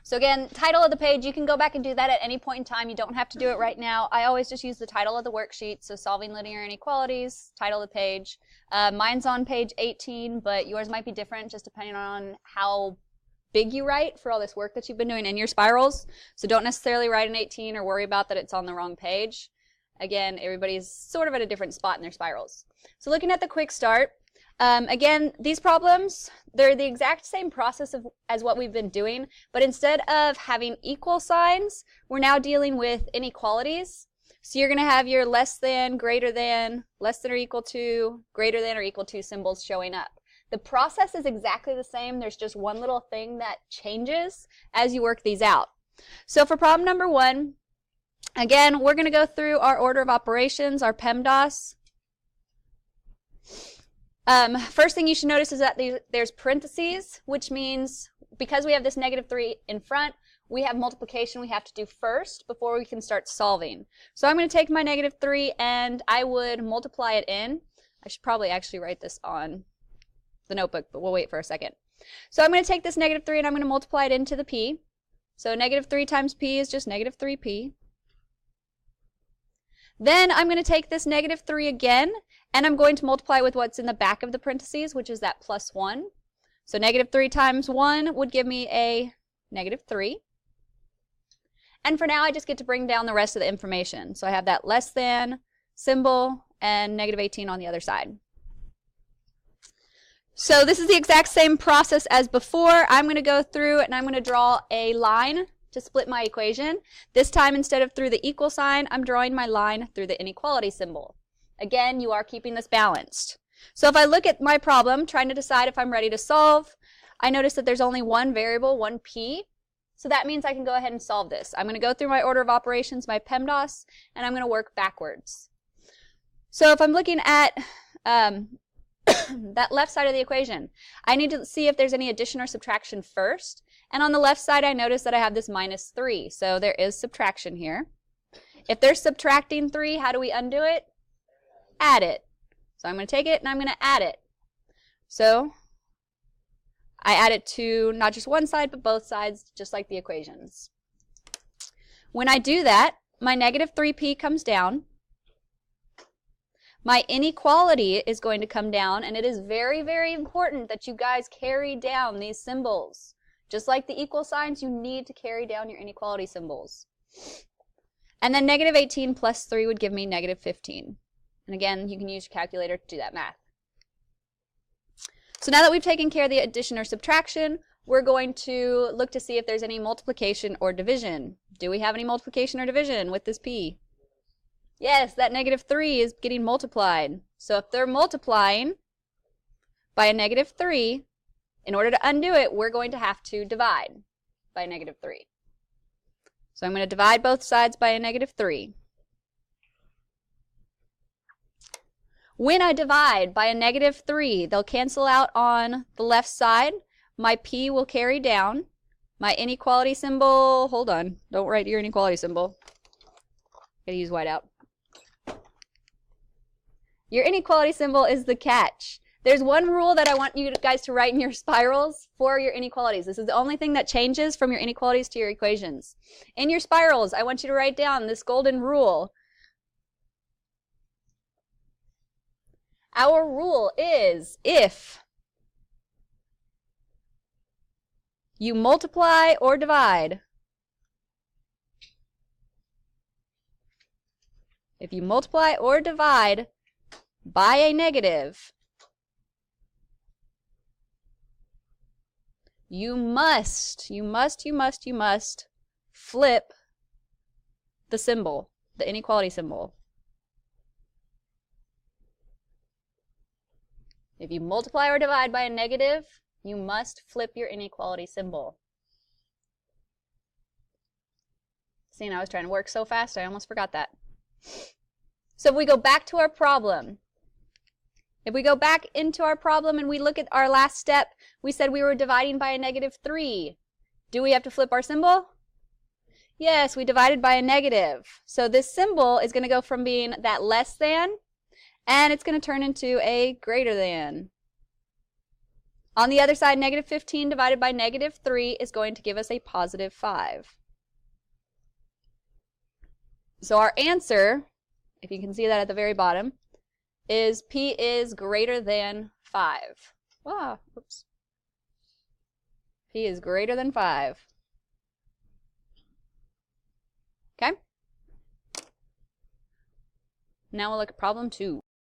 So again, title of the page, you can go back and do that at any point in time. You don't have to do it right now. I always just use the title of the worksheet. So solving linear inequalities, title of the page. Mine's on page 18, but yours might be different just depending on how big you write for all this work that you've been doing in your spirals. So don't necessarily write an 18 or worry about that it's on the wrong page. Again, everybody's sort of at a different spot in their spirals. So looking at the quick start, again, these problems, they're the exact same process as what we've been doing, but instead of having equal signs, we're now dealing with inequalities. So you're going to have your less than, greater than, less than or equal to, greater than or equal to symbols showing up. The process is exactly the same. There's just one little thing that changes as you work these out. So for problem number 1, again, we're going to go through our order of operations, our PEMDAS. First thing you should notice is that there's parentheses, which means because we have this -3 in front, we have multiplication we have to do first before we can start solving. So I'm going to take my -3 and I would multiply it in. I should probably actually write this on the notebook, but we'll wait for a second. So I'm going to take this -3 and I'm going to multiply it into the p. So -3 times p is just -3p. Then I'm going to take this -3 again, and I'm going to multiply with what's in the back of the parentheses, which is that +1. So -3 times 1 would give me a -3. And for now, I just get to bring down the rest of the information. So I have that less than symbol and -18 on the other side. So this is the exact same process as before. I'm going to go through and I'm going to draw a line to split my equation. This time, instead of through the equal sign, I'm drawing my line through the inequality symbol. Again, you are keeping this balanced. So if I look at my problem, trying to decide if I'm ready to solve, I notice that there's only one variable, one p. So that means I can go ahead and solve this. I'm going to go through my order of operations, my PEMDAS, and I'm going to work backwards. So if I'm looking at that left side of the equation, I need to see if there's any addition or subtraction first. And on the left side, I notice that I have this -3. So there is subtraction here. If they're subtracting 3, how do we undo it? Add it. So I'm going to take it and I'm going to add it. So I add it to not just one side, but both sides, just like the equations. When I do that, my -3p comes down. My inequality is going to come down, and it is very, very important that you guys carry down these symbols. Just like the equal signs, you need to carry down your inequality symbols. And then -18 plus 3 would give me -15. And again, you can use your calculator to do that math. So now that we've taken care of the addition or subtraction, we're going to look to see if there's any multiplication or division. Do we have any multiplication or division with this p? Yes, that -3 is getting multiplied. So if they're multiplying by a -3, in order to undo it, we're going to have to divide by a -3. So I'm going to divide both sides by a -3. When I divide by a -3, they'll cancel out on the left side. My p will carry down. My inequality symbol, hold on, don't write your inequality symbol. Gotta use whiteout. Your inequality symbol is the catch. There's one rule that I want you guys to write in your spirals for your inequalities. This is the only thing that changes from your inequalities to your equations. In your spirals, I want you to write down this golden rule. Our rule is if you multiply or divide, if you multiply or divide by a negative, you must flip the symbol, the inequality symbol. If you multiply or divide by a negative, you must flip your inequality symbol. See, I was trying to work so fast, I almost forgot that. So if we go back to our problem, if we go back into our problem and we look at our last step, we said we were dividing by a -3. Do we have to flip our symbol? Yes, we divided by a negative. So this symbol is going to go from being that less than, and it's going to turn into a greater than On the other side, negative 15 divided by negative 3 is going to give us a positive 5. So our answer, if you can see that at the very bottom, is P is greater than 5. Wow, oops. P is greater than 5. Okay? Now we'll look at problem 2.